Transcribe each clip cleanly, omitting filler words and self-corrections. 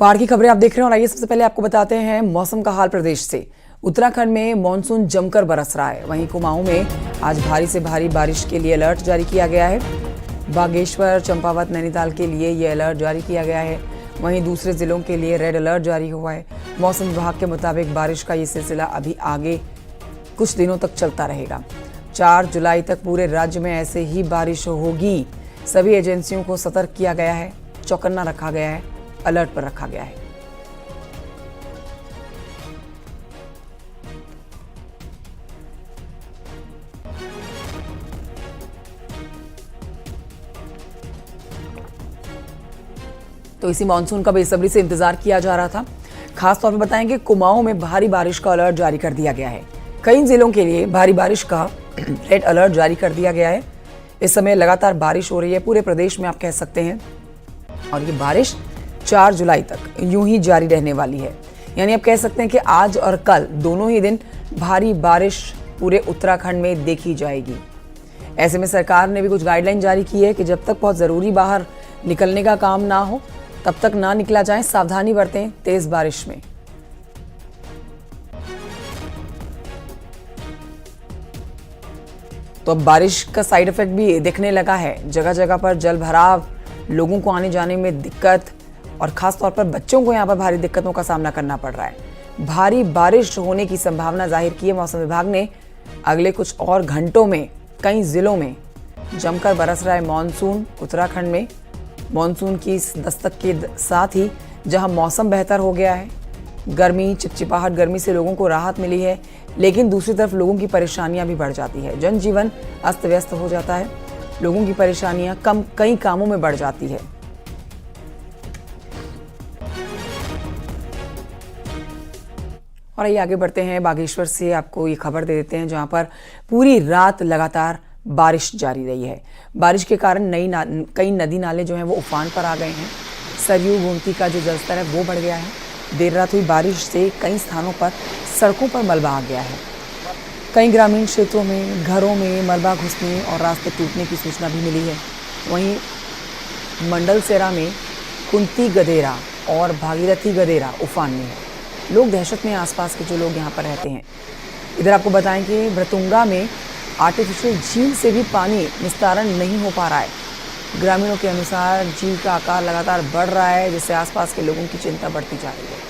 बाढ़ की खबरें आप देख रहे हैं और आइए सबसे पहले आपको बताते हैं मौसम का हाल प्रदेश से। उत्तराखंड में मानसून जमकर बरस रहा है। वहीं कुमाऊं में आज भारी से भारी बारिश के लिए अलर्ट जारी किया गया है। बागेश्वर, चंपावत, नैनीताल के लिए ये अलर्ट जारी किया गया है। वहीं दूसरे जिलों के लिए रेड अलर्ट जारी हुआ है। मौसम विभाग के मुताबिक बारिश का ये सिलसिला अभी आगे कुछ दिनों तक चलता रहेगा। 4 जुलाई तक पूरे राज्य में ऐसे ही बारिश होगी। सभी एजेंसियों को सतर्क किया गया है, चौकन्ना रखा गया है, अलर्ट पर रखा गया है। तो इसी मानसून का बेसब्री से इंतजार किया जा रहा था। खासतौर पर बताएंगे कुमाऊं में भारी बारिश का अलर्ट जारी कर दिया गया है। कई जिलों के लिए भारी बारिश का रेड अलर्ट जारी कर दिया गया है। इस समय लगातार बारिश हो रही है पूरे प्रदेश में, आप कह सकते हैं, और ये बारिश 4 जुलाई तक यूं ही जारी रहने वाली है। यानी आप कह सकते हैं कि आज और कल दोनों ही दिन भारी बारिश पूरे उत्तराखंड में देखी जाएगी। ऐसे में सरकार ने भी कुछ गाइडलाइन जारी की है कि जब तक बहुत ज़रूरी बाहर निकलने का काम ना हो तब तक ना निकला जाए, सावधानी बरतें तेज बारिश में। तो अब बारिश का साइड इफेक्ट भी दिखने लगा है। जगह जगह पर जल भराव, लोगों को आने जाने में दिक्कत और खास तौर पर बच्चों को यहाँ पर भारी दिक्कतों का सामना करना पड़ रहा है। भारी बारिश होने की संभावना जाहिर की है मौसम विभाग ने। अगले कुछ और घंटों में कई जिलों में जमकर बरस रहा है मानसून। उत्तराखंड में मानसून की इस दस्तक के साथ ही जहां मौसम बेहतर हो गया है, गर्मी, चिपचिपाहट गर्मी से लोगों को राहत मिली है, लेकिन दूसरी तरफ लोगों की परेशानियां भी बढ़ जाती है। जनजीवन अस्त व्यस्त हो जाता है, लोगों की परेशानियां कई कामों में बढ़ जाती है। और आइए आगे बढ़ते हैं। बागेश्वर से आपको ये खबर दे देते हैं जहां पर पूरी रात लगातार बारिश जारी रही है। बारिश के कारण कई नदी नाले जो हैं वो उफान पर आ गए हैं। सरयू, गोमती का जो जलस्तर है वो बढ़ गया है। देर रात हुई बारिश से कई स्थानों पर सड़कों पर मलबा आ गया है। कई ग्रामीण क्षेत्रों में घरों में मलबा घुसने और रास्ते टूटने की सूचना भी मिली है। वहीं मंडलसेरा में कुंती गदेरा और भागीरथी गदेरा उफान में है। लोग दहशत में, आसपास के जो लोग यहाँ पर रहते हैं। इधर आपको बताएं कि भ्रतुंगा में आर्टिफिशियल झील से भी पानी निस्तारण नहीं हो पा रहा है। ग्रामीणों के अनुसार झील का आकार लगातार बढ़ रहा है, जिससे आसपास के लोगों की चिंता बढ़ती जा रही है।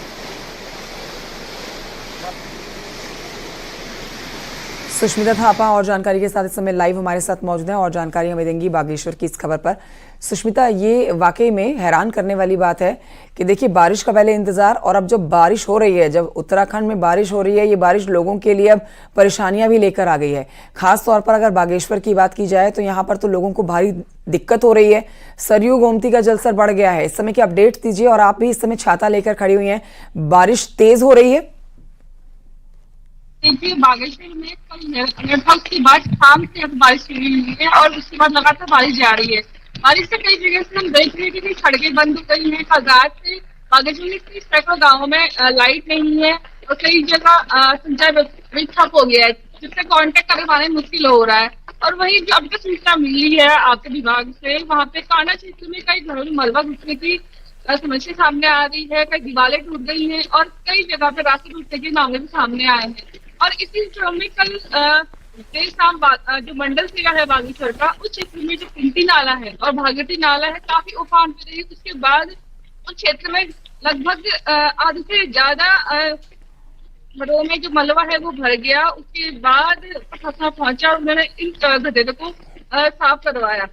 सुष्मिता थापा और जानकारी के साथ इस समय लाइव हमारे साथ मौजूद हैं और जानकारी हमें देंगी बागेश्वर की इस खबर पर। सुष्मिता, ये वाकई में हैरान करने वाली बात है कि देखिए बारिश का पहले इंतजार और अब जब बारिश हो रही है, जब उत्तराखंड में बारिश हो रही है, ये बारिश लोगों के लिए अब परेशानियां भी लेकर आ गई है। खास तौर पर अगर बागेश्वर की बात की जाए तो यहाँ पर तो लोगों को भारी दिक्कत हो रही है। सरयू, गोमती का जलस्तर बढ़ गया है। इस समय की अपडेट दीजिए। और आप भी इस समय छाता लेकर खड़ी हुई हैं, बारिश तेज हो रही है। देखिए, बागेश्वर में कल लगभग की बाद शाम से अब बारिश शुरू हुई है और उसके बाद लगातार बारिश जा रही है। बारिश से कई जगह से हम देख रहे हैं कि सड़कें बंद हो गई हैं। बाजार से बागेश्वर में सैकड़ों गाँवों में लाइट नहीं है और कई जगह संचार भी ठप हो गया है, जिससे कांटेक्ट कर पाना मुश्किल हो रहा है। और वहीं जो अब तक सूचना मिली है आपके विभाग से, वहाँ पे कांडा क्षेत्र में कई घरों में मलबा घुसने की समस्या सामने आ रही है। कई दीवारें टूट गई हैं और कई जगह पे रास्ते टूटने के मामले भी सामने आए हैं। और इसी क्रम में कल देर शाम जो मंडलसेरा है बागेश्वर का, उस क्षेत्र में जो कुंती नाला है और भागीरथी नाला है काफी उफान पे रही। उसके बाद उस क्षेत्र में लगभग आधे से ज्यादा घरों में जो मलबा है वो भर गया। उसके बाद प्रशासन पहुंचा और उन्होंने इन गड्ढे को साफ करवाया।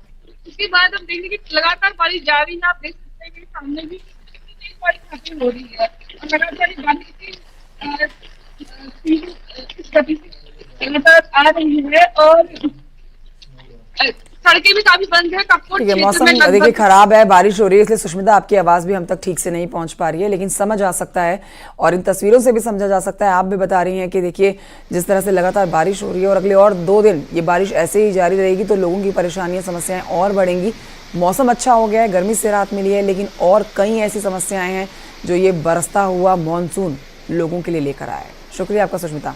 उसके बाद हम देखेंगे कि लगातार बारिश जारी है। आप देख सकते हैं कि सामने भी बड़ी घटना हो रही है और लगातार बारिश इस गति से लगातार आ रही है और सड़कें भी काफी बंद है। ठीक है, मौसम देखिए खराब है, बारिश हो रही है, इसलिए सुष्मिता आपकी आवाज भी हम तक ठीक से नहीं पहुंच पा रही है, लेकिन समझ आ सकता है और इन तस्वीरों से भी समझा जा सकता है। आप भी बता रही हैं कि देखिए जिस तरह से लगातार बारिश हो रही है और अगले और 2 दिन ये बारिश ऐसे ही जारी रहेगी तो लोगों की परेशानियां, समस्याएं और बढ़ेंगी। मौसम अच्छा हो गया है, गर्मी से राहत मिली है, लेकिन और कई ऐसी समस्याएं हैं जो ये बरसता हुआ मानसून लोगों के लिए लेकर आया है। शुक्रिया आपका सुष्मिता।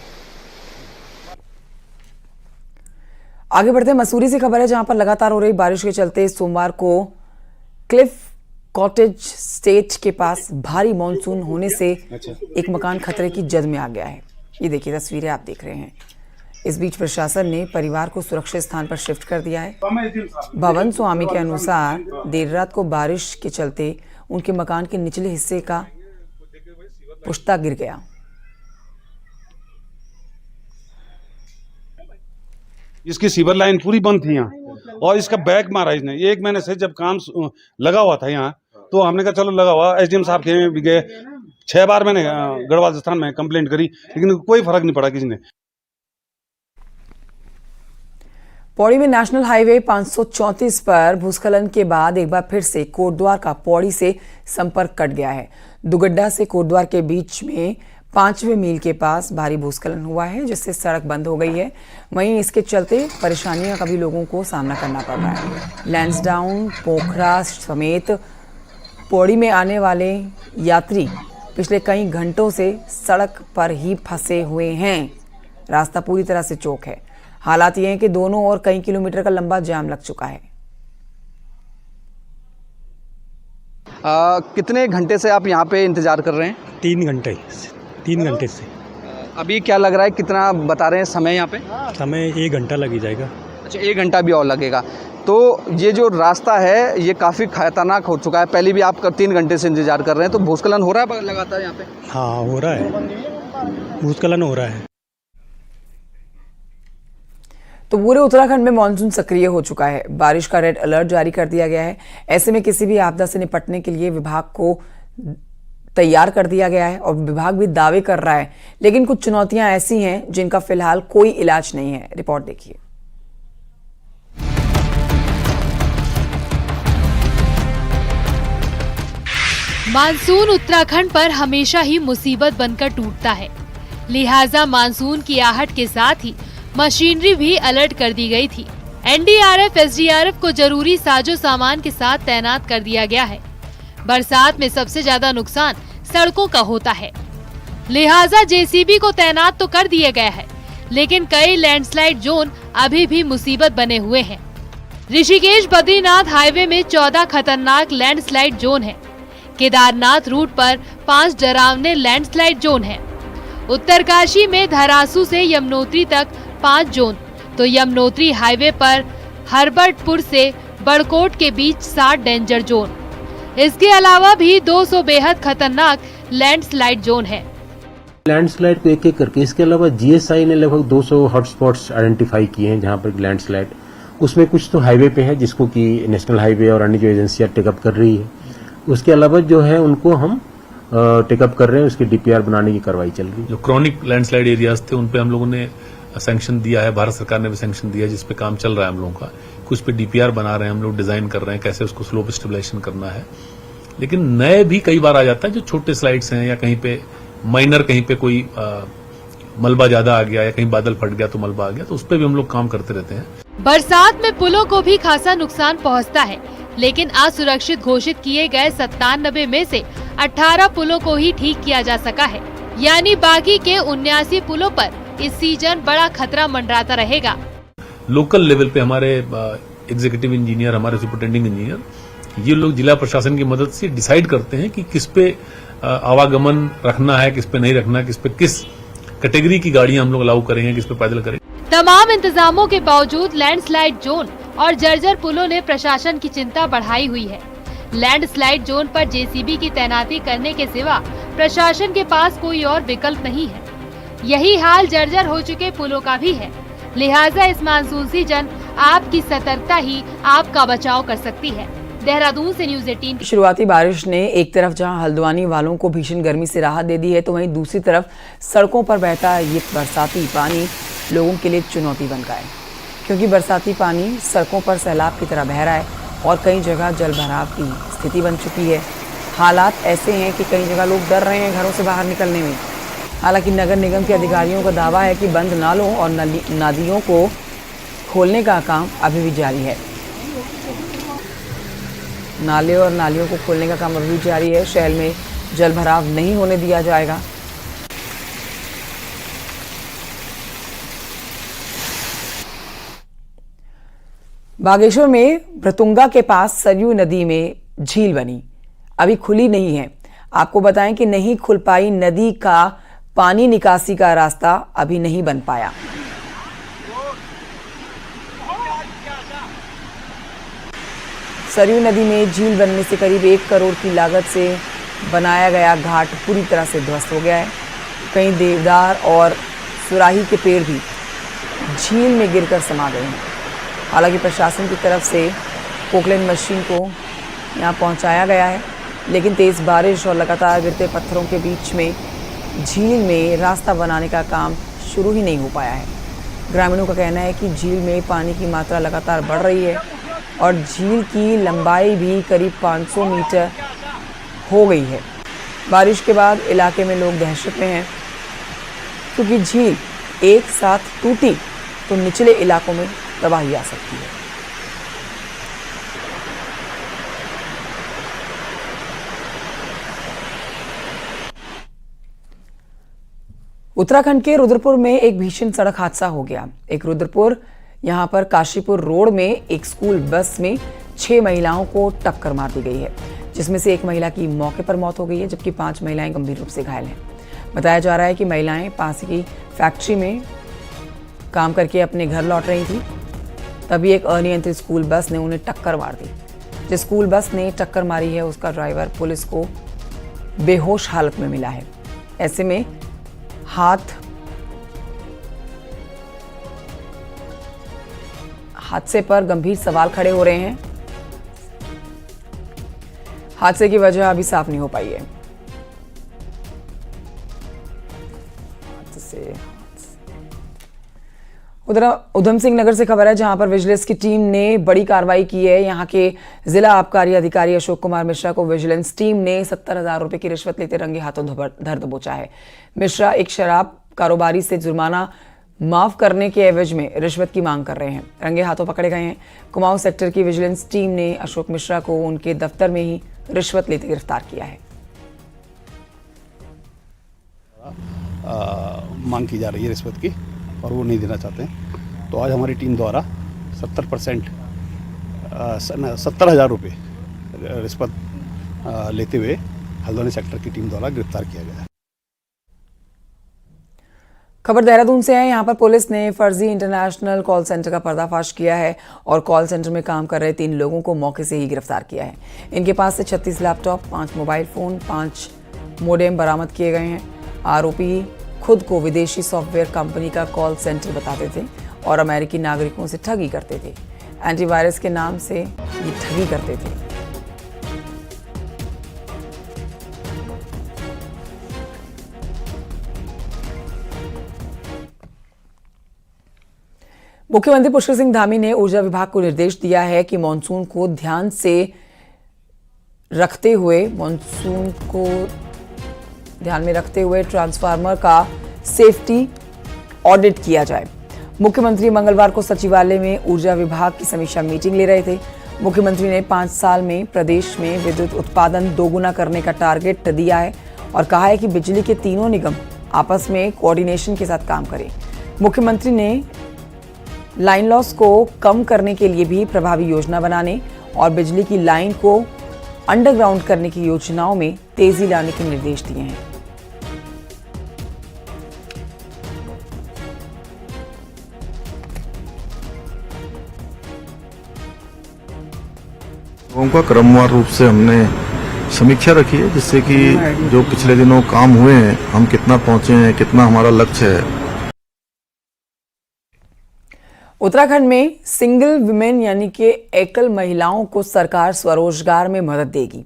आगे बढ़ते हैं, मसूरी से खबर है जहां पर लगातार हो रही बारिश के चलते सोमवार को क्लिफ कॉटेज स्टेट के पास भारी मानसून होने से एक मकान खतरे की जद में आ गया है। ये देखिए तस्वीरें आप देख रहे हैं। इस बीच प्रशासन ने परिवार को सुरक्षित स्थान पर शिफ्ट कर दिया है। भवन स्वामी के अनुसार देर रात को बारिश के चलते उनके मकान के निचले हिस्से का पुश्ता गिर गया। इसकी सीवर लाइन पूरी बंद थी यहाँ और इसका बैक मारा इसने। 1 महीने से जब काम लगा हुआ था यहाँ, तो हमने कहा चलो लगा हुआ, एसडीएम साहब के भी गए, 6 बार मैंने गढ़वाल स्थान में कंप्लेंट करी, लेकिन कोई फर्क नहीं पड़ा किसी ने। पौड़ी में नेशनल हाईवे 534 पर भूस्खलन के बाद एक बार फिर से कोटद्वार का पौड़ी से संपर्क कट गया है। दुगड्डा से कोटद्वार के बीच में 5वें मील के पास भारी भूस्खलन हुआ है, जिससे सड़क बंद हो गई है। वहीं इसके चलते परेशानियां का भी लोगों को सामना करना पड़ रहा है। लैंसडाउन, पोखरा समेत पौड़ी में आने वाले यात्री पिछले कई घंटों से सड़क पर ही फंसे हुए हैं। रास्ता पूरी तरह से चौक है। हालात ये हैं कि दोनों ओर कई किलोमीटर का लंबा जाम लग चुका है। कितने घंटे से आप यहाँ पे इंतजार कर रहे हैं? 3 घंटे से। अभी क्या लग रहा है, कितना बता रहे हैं समय यहाँ पे? समय 1 घंटा लग ही जाएगा। अच्छा, 1 घंटा भी और लगेगा। तो ये जो रास्ता है ये काफ़ी खतरनाक हो चुका है। पहले भी आप 3 घंटे से इंतजार कर रहे हैं, तो भूस्खलन हो रहा है लगातार यहाँ पे? हाँ, हो रहा है, भूस्खलन हो रहा है। तो पूरे उत्तराखंड में मानसून सक्रिय हो चुका है। बारिश का रेड अलर्ट जारी कर दिया गया है। ऐसे में किसी भी आपदा से निपटने के लिए विभाग को तैयार कर दिया गया है और विभाग भी दावे कर रहा है, लेकिन कुछ चुनौतियां ऐसी हैं जिनका फिलहाल कोई इलाज नहीं है। रिपोर्ट देखिए। मानसून उत्तराखंड पर हमेशा ही मुसीबत बनकर टूटता है, लिहाजा मानसून की आहट के साथ ही मशीनरी भी अलर्ट कर दी गई थी। एनडीआरएफ, एसडीआरएफ को जरूरी साजो सामान के साथ तैनात कर दिया गया है। बरसात में सबसे ज्यादा नुकसान सड़कों का होता है, लिहाजा जेसीबी को तैनात तो कर दिया गया है, लेकिन कई लैंडस्लाइड जोन अभी भी मुसीबत बने हुए हैं। ऋषिकेश बद्रीनाथ हाईवे में 14 खतरनाक लैंडस्लाइड जोन है। केदारनाथ रूट पर 5 डरावने लैंडस्लाइड जोन हैं। उत्तरकाशी में धरासू से यमुनोत्री तक 5 जोन, तो यमुनोत्री हाईवे पर हरबर्टपुर से बड़कोट के बीच 7 डेंजर जोन। इसके अलावा भी 200 बेहद खतरनाक लैंडस्लाइड जोन है। लैंडस्लाइड को एक-एक करके, इसके अलावा जीएसआई ने लगभग 200 हॉटस्पॉट्स आइडेंटिफाई किए हैं जहां पर लैंडस्लाइड, उसमें कुछ तो हाईवे पे है जिसको कि नेशनल हाईवे और अन्य जो एजेंसियां टेकअप कर रही है। उसके अलावा जो है उनको हम टेकअप कर रहे हैं, उसकी डीपीआर बनाने की कार्रवाई चल रही है। जो क्रॉनिक लैंडस्लाइड एरियाज थे उन पे हम लोगों ने सैंक्शन दिया है, भारत सरकार ने भी सैंक्शन दिया है, जिस पे काम चल रहा है हम लोगों का। कुछ पे डीपीआर बना रहे हैं हम लोग, डिजाइन कर रहे हैं कैसे उसको स्लोप स्टेबलाइजेशन करना है। लेकिन नए भी कई बार आ जाता है जो छोटे स्लाइड्स हैं, या कहीं पे माइनर, कहीं पे कोई मलबा ज्यादा आ गया या कहीं बादल फट गया तो मलबा आ गया, तो उस पर भी हम लोग काम करते रहते हैं। बरसात में पुलों को भी खासा नुकसान पहुंचता है, लेकिन असुरक्षित घोषित किए गए 97 में से 18 पुलों को ही ठीक किया जा सका है, यानी बाकी के 79 पुलों पर इस सीजन बड़ा खतरा मंडराता रहेगा। लोकल लेवल पे हमारे एग्जीक्यूटिव इंजीनियर, हमारे सुपरिटेंडिंग इंजीनियर, ये लोग जिला प्रशासन की मदद से डिसाइड करते हैं कि किस पे आवागमन रखना है, किस पे नहीं रखना है, किस पे किस कैटेगरी की गाड़ियां हम लोग अलाउ करेंगे, किस पे पैदल करेंगे। तमाम इंतजामों के बावजूद लैंडस्लाइड जोन और जर्जर पुलों ने प्रशासन की चिंता बढ़ाई हुई है। लैंडस्लाइड जोन पर जेसीबी की तैनाती करने के सिवा प्रशासन के पास कोई और विकल्प नहीं है। यही हाल जर्जर हो चुके पुलों का भी है, लिहाजा इस मानसून सीजन आपकी सतर्कता ही आपका बचाव कर सकती है। देहरादून से न्यूज़ 18। शुरुआती बारिश ने एक तरफ जहां हल्द्वानी वालों को भीषण गर्मी से राहत दे दी है, तो वहीं दूसरी तरफ सड़कों पर बहता ये बरसाती पानी लोगों के लिए चुनौती बन गया है, क्योंकि बरसाती पानी सड़कों पर सैलाब की तरह बह रहा है और कई जगह जल भराव की स्थिति बन चुकी है। हालात ऐसे हैं कि कई जगह लोग डर रहे हैं घरों से बाहर निकलने में। हालांकि नगर निगम के अधिकारियों का दावा है कि बंद नालों और नदियों को खोलने का काम अभी भी जारी है। नाले और नालियों को खोलने का काम अभी भी जारी है। शहर में जल भराव नहीं होने दिया जाएगा। बागेश्वर में भ्रतुंगा के पास सरयू नदी में झील बनी। अभी खुली नहीं है। आपको बताएं कि नहीं खुल पाई नदी का पानी निकासी का रास्ता अभी नहीं बन पाया। सरयू नदी में झील बनने से करीब 1 करोड़ की लागत से बनाया गया घाट पूरी तरह से ध्वस्त हो गया है। कई देवदार और सुराही के पेड़ भी झील में गिरकर समा गए हैं। हालांकि प्रशासन की तरफ से पोकलैंड मशीन को यहां पहुंचाया गया है, लेकिन तेज बारिश और लगातार गिरते पत्थरों के बीच में झील में रास्ता बनाने का काम शुरू ही नहीं हो पाया है। ग्रामीणों का कहना है कि झील में पानी की मात्रा लगातार बढ़ रही है और झील की लंबाई भी करीब 500 मीटर हो गई है। बारिश के बाद इलाके में लोग दहशत में हैं, क्योंकि झील एक साथ टूटी तो निचले इलाकों में तबाही आ सकती है। उत्तराखंड के रुद्रपुर में एक भीषण सड़क हादसा हो गया। एक रुद्रपुर यहां पर काशीपुर रोड में एक स्कूल बस में 6 महिलाओं को टक्कर मार दी गई है, जिसमें से एक महिला की मौके पर मौत हो गई है, जबकि 5 महिलाएं गंभीर रूप से घायल हैं। बताया जा रहा है कि महिलाएं पास की फैक्ट्री में काम करके अपने घर लौट रही थी, तभी एक अनियंत्रित स्कूल बस ने उन्हें टक्कर मार दी। जिस स्कूल बस ने टक्कर मारी है उसका ड्राइवर पुलिस को बेहोश हालत में मिला है। ऐसे में हादसे पर गंभीर सवाल खड़े हो रहे हैं। हादसे की वजह अभी साफ नहीं हो पाई है। उधर उधम सिंह नगर से खबर है, जहां पर विजिलेंस की टीम ने बड़ी कार्रवाई की है। यहां के जिला आबकारी अधिकारी अशोक कुमार मिश्रा को विजिलेंस टीम ने 70,000 रुपए की रिश्वत लेते रंगे हाथों धर दबोचा है। मिश्रा एक शराब कारोबारी से जुर्माना माफ करने के एवज में रिश्वत की मांग कर रहे हैं। रंगे हाथों पकड़े गए हैं। कुमाऊं सेक्टर की विजिलेंस टीम ने अशोक मिश्रा को उनके दफ्तर में ही रिश्वत लेते गिरफ्तार किया है। मांग की जा रही है रिश्वत की और वो नहीं देना चाहते हैं, तो आज हमारी टीम द्वारा 70,000 रुपये रिश्वत लेते हुए हल्द्वानी सेक्टर की टीम द्वारा गिरफ्तार किया गया है। खबर देहरादून से है। यहां पर पुलिस ने फर्जी इंटरनेशनल कॉल सेंटर का पर्दाफाश किया है और कॉल सेंटर में काम कर रहे 3 लोगों को मौके से ही गिरफ्तार किया है। इनके पास से 36 लैपटॉप, 5 मोबाइल फोन, 5 मोडेम बरामद किए गए हैं। आरोपी खुद को विदेशी सॉफ्टवेयर कंपनी का कॉल सेंटर बताते थे और अमेरिकी नागरिकों से ठगी करते थे। एंटीवायरस के नाम से ये ठगी करते थे। मुख्यमंत्री पुष्कर सिंह धामी ने ऊर्जा विभाग को निर्देश दिया है कि मानसून को ध्यान में रखते हुए ट्रांसफार्मर का सेफ्टी ऑडिट किया जाए। मुख्यमंत्री मंगलवार को सचिवालय में ऊर्जा विभाग की समीक्षा मीटिंग ले रहे थे। मुख्यमंत्री ने 5 साल में प्रदेश में विद्युत उत्पादन दोगुना करने का टारगेट दिया है और कहा है कि बिजली के तीनों निगम आपस में कोऑर्डिनेशन के साथ काम करें। मुख्यमंत्री ने लाइन लॉस को कम करने के लिए भी प्रभावी योजना बनाने और बिजली की लाइन को अंडरग्राउंड करने की योजनाओं में तेजी लाने के निर्देश दिए हैं। लोगों का क्रमवार रूप से हमने समीक्षा रखी है, जिससे कि जो पिछले दिनों काम हुए हैं हम कितना पहुंचे हैं, कितना हमारा लक्ष्य है। उत्तराखंड में सिंगल वुमेन यानी कि एकल महिलाओं को सरकार स्वरोजगार में मदद देगी।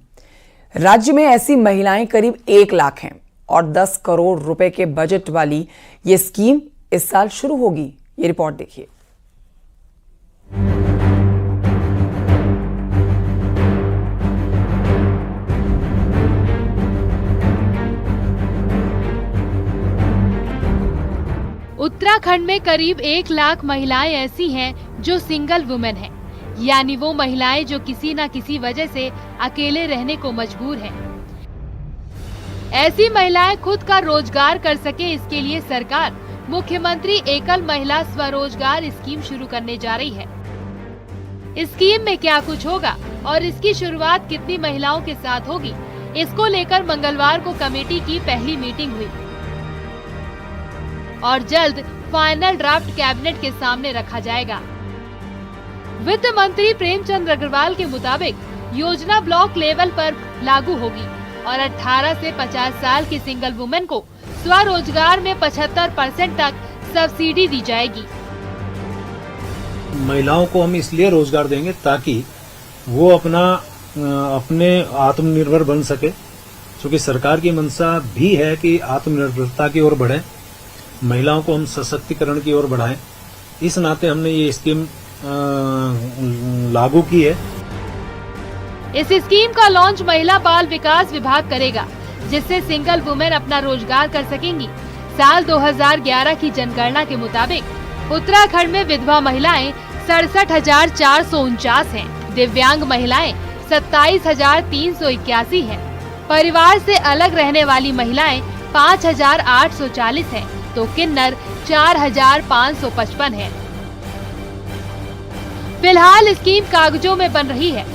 राज्य में ऐसी महिलाएं करीब 1 लाख हैं और 10 करोड़ रुपए के बजट वाली ये स्कीम इस साल शुरू होगी। ये रिपोर्ट देखिए। उत्तराखंड में करीब 1 लाख महिलाएं ऐसी हैं जो सिंगल वुमेन हैं, यानी वो महिलाएं जो किसी न किसी वजह से अकेले रहने को मजबूर हैं। ऐसी महिलाएं खुद का रोजगार कर सके, इसके लिए सरकार मुख्यमंत्री एकल महिला स्वरोजगार स्कीम शुरू करने जा रही है। इस स्कीम में क्या कुछ होगा और इसकी शुरुआत कितनी महिलाओं के साथ होगी, इसको लेकर मंगलवार को कमेटी की पहली मीटिंग हुई और जल्द फाइनल ड्राफ्ट कैबिनेट के सामने रखा जाएगा। वित्त मंत्री प्रेमचंद अग्रवाल के मुताबिक योजना ब्लॉक लेवल पर लागू होगी और 18 से 50 साल की सिंगल वुमेन को स्वरोजगार में 75% तक सब्सिडी दी जाएगी। महिलाओं को हम इसलिए रोजगार देंगे ताकि वो अपने आत्मनिर्भर बन सके, क्योंकि सरकार की मंशा भी है कि आत्मनिर्भरता की ओर बढ़े, महिलाओं को हम सशक्तिकरण की ओर बढ़ाएं। इस नाते हमने ये स्कीम लागू की है। इस स्कीम का लॉन्च महिला बाल विकास विभाग करेगा, जिससे सिंगल वुमेन अपना रोजगार कर सकेंगी। साल 2011 की जनगणना के मुताबिक उत्तराखंड में विधवा महिलाएं 67,449 हैं, दिव्यांग महिलाएं 27,381 हैं, परिवार से अलग रहने वाली महिलाएं 5,840 हैं, तो किन्नर 4,555 हैं। फिलहाल स्कीम कागजों में बन रही है।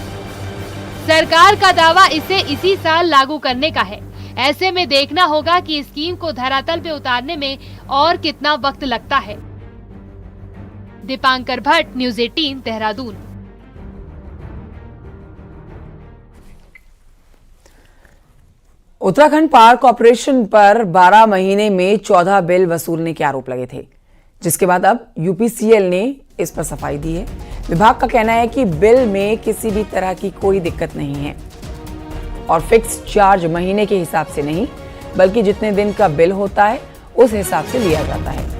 सरकार का दावा इसे इसी साल लागू करने का है। ऐसे में देखना होगा कि स्कीम को धरातल पे उतारने में और कितना वक्त लगता है। Dipankar Bhatt, news 18, Dehradun. Uttarakhand power corporation पर 12 महीने में 14 बिल वसूलने के आरोप लगे थे, जिसके बाद अब यूपीसीएल ने इस पर सफाई दी है। विभाग का कहना है कि बिल में किसी भी तरह की कोई दिक्कत नहीं है और फिक्स चार्ज महीने के हिसाब से नहीं, बल्कि जितने दिन का बिल होता है उस हिसाब से लिया जाता है।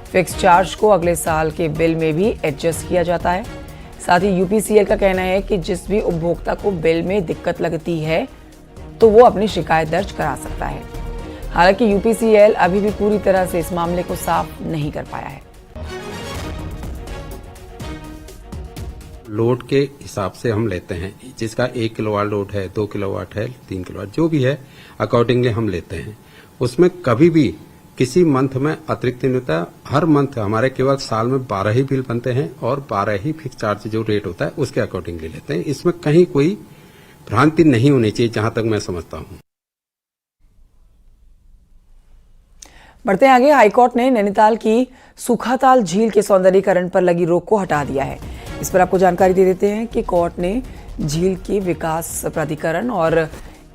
फिक्स चार्ज को अगले साल के बिल में भी एडजस्ट किया जाता है। साथ ही यूपीसीएल का कहना है कि जिस भी उपभोक्ता को बिल में दिक्कत लगती है तो वो अपनी शिकायत दर्ज करा सकता है। हालांकि यूपीसीएल अभी भी पूरी तरह से इस मामले को साफ नहीं कर पाया है। लोड के हिसाब से हम लेते हैं, जिसका 1 किलोवाट लोड है, 2 किलोवाट है, 3 किलोवाट जो भी है, अकॉर्डिंगली हम लेते हैं। उसमें कभी भी किसी मंथ में अतिरिक्त नहीं होता। हर मंथ हमारे केवल साल में 12 ही बिल बनते हैं और 12 ही फिक्स चार्ज जो रेट होता है उसके अकॉर्डिंगली लेते हैं। इसमें कहीं कोई भ्रांति नहीं होनी चाहिए, जहां तक मैं समझता हूं। बढ़ते हैं आगे। हाईकोर्ट ने नैनीताल की सुखाताल झील के सौंदर्यीकरण पर लगी रोक को हटा दिया है। इस पर आपको जानकारी दे देते हैं कि कोर्ट ने झील के विकास प्राधिकरण और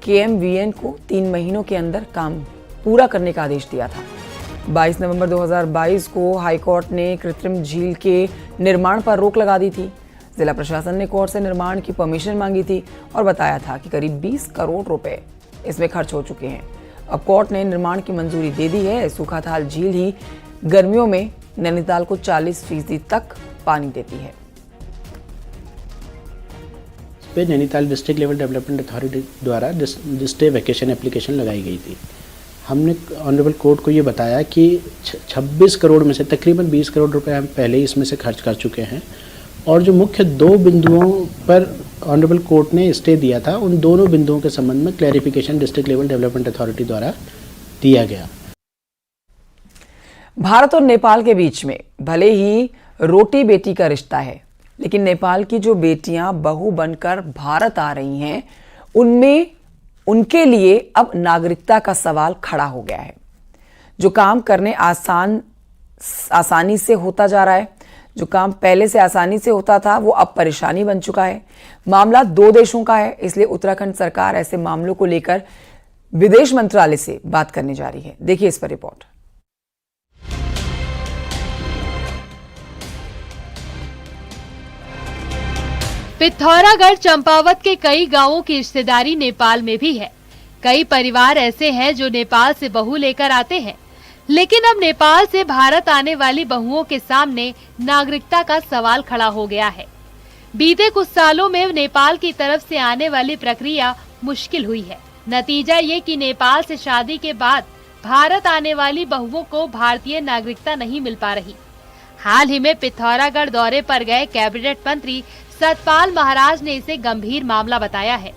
केएमवीएन को 3 महीनों के अंदर काम पूरा करने का आदेश दिया था। 22 नवंबर 2022 को हाईकोर्ट ने कृत्रिम झील के निर्माण पर रोक लगा दी थी। जिला प्रशासन ने कोर्ट से निर्माण की परमिशन मांगी थी और बताया था कि करीब 20 करोड़ रुपए इसमें खर्च हो चुके हैं। अब कोर्ट ने निर्माण की मंजूरी दे दी है। सुखाताल झील ही गर्मियों में नैनीताल को 40% तक पानी देती है। पे Nainital district level development authority द्वारा स्टे वैकेशन एप्लीकेशन लगाई गई थी। हमने ऑनरेबल कोर्ट को ये बताया कि 26 करोड़ में से तकरीबन 20 करोड़ रुपए हम पहले ही इसमें से खर्च कर चुके हैं और जो मुख्य 2 बिंदुओं पर ऑनरेबल कोर्ट ने स्टे दिया था, उन दोनों बिंदुओं के संबंध में clarification district level development authority द्वारा दिया गया। भारत और नेपाल के बीच में भले ही रोटी बेटी का रिश्ता है, लेकिन नेपाल की जो बेटियां बहू बनकर भारत आ रही हैं, उनमें उनके लिए अब नागरिकता का सवाल खड़ा हो गया है। जो काम करने आसानी से होता जा रहा है, जो काम पहले से आसानी से होता था, वो अब परेशानी बन चुका है। मामला 2 देशों का है, इसलिए उत्तराखंड सरकार ऐसे मामलों को लेकर विदेश मंत्रालय से बात करने जा रही है। देखिए इस पर रिपोर्ट। पिथौरागढ़ चंपावत के कई गांवों की रिश्तेदारी नेपाल में भी है। कई परिवार ऐसे हैं जो नेपाल से बहू लेकर आते हैं, लेकिन अब नेपाल से भारत आने वाली बहुओं के सामने नागरिकता का सवाल खड़ा हो गया है। बीते कुछ सालों में नेपाल की तरफ से आने वाली प्रक्रिया मुश्किल हुई है। नतीजा ये कि नेपाल से शादी के बाद भारत आने वाली बहुओं को भारतीय नागरिकता नहीं मिल पा रही। हाल ही में पिथौरागढ़ दौरे पर गए कैबिनेट मंत्री सतपाल महाराज ने इसे गंभीर मामला बताया है।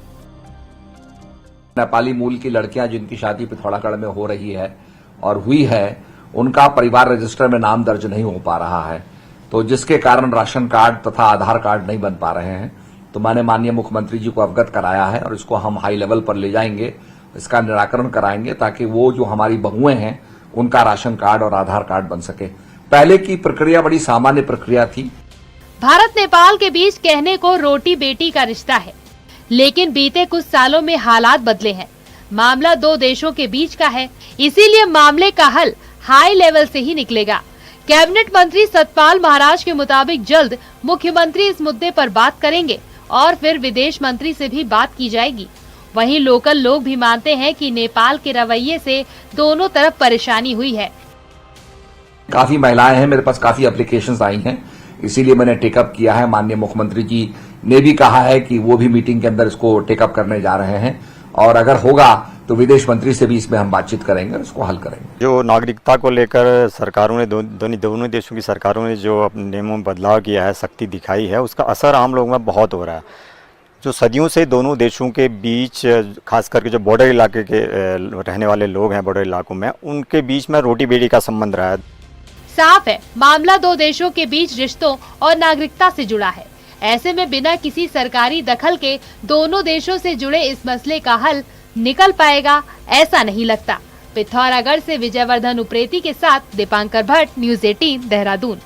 नेपाली मूल की लड़कियां जिनकी शादी पिथौरागढ़ में हो रही है और हुई है, उनका परिवार रजिस्टर में नाम दर्ज नहीं हो पा रहा है, तो जिसके कारण राशन कार्ड तथा आधार कार्ड नहीं बन पा रहे हैं। तो मैंने माननीय मुख्यमंत्री जी को अवगत कराया है और इसको हम हाई लेवल पर ले जाएंगे, इसका निराकरण कराएंगे ताकि वो जो हमारी बहुएं हैं उनका राशन कार्ड और आधार कार्ड बन सके। पहले की प्रक्रिया बड़ी सामान्य प्रक्रिया थी। भारत नेपाल के बीच कहने को रोटी बेटी का रिश्ता है, लेकिन बीते कुछ सालों में हालात बदले हैं। मामला दो देशों के बीच का है, इसीलिए मामले का हल हाई लेवल से ही निकलेगा। कैबिनेट मंत्री सतपाल महाराज के मुताबिक जल्द मुख्यमंत्री इस मुद्दे पर बात करेंगे और फिर विदेश मंत्री से भी बात की जाएगी। वहीं लोकल लोग भी मानते हैं कि नेपाल के रवैये से दोनों तरफ परेशानी हुई है। काफी महिलाएं हैं, मेरे पास काफी एप्लीकेशंस आई हैं, इसीलिए मैंने टेकअप किया है। माननीय मुख्यमंत्री जी ने भी कहा है कि वो भी मीटिंग के अंदर इसको टेकअप करने जा रहे हैं और अगर होगा तो विदेश मंत्री से भी इसमें हम बातचीत करेंगे और इसको हल करेंगे। जो नागरिकता को लेकर सरकारों ने दोनों देशों की सरकारों ने जो अपने नियमों में बदलाव किया है, सख्ती दिखाई है, उसका असर आम लोगों में बहुत हो रहा है। जो सदियों से दोनों देशों के बीच, खास करके जो बॉर्डर इलाके के रहने वाले लोग हैं बॉर्डर इलाकों में, उनके बीच में रोटी बेटी का संबंध रहा है। साफ है, मामला दो देशों के बीच रिश्तों और नागरिकता से जुड़ा है। ऐसे में बिना किसी सरकारी दखल के दोनों देशों से जुड़े इस मसले का हल निकल पाएगा, ऐसा नहीं लगता। पिथौरागढ़ से विजयवर्धन उप्रेती के साथ दीपांकर भट्ट, न्यूज़ 18 देहरादून।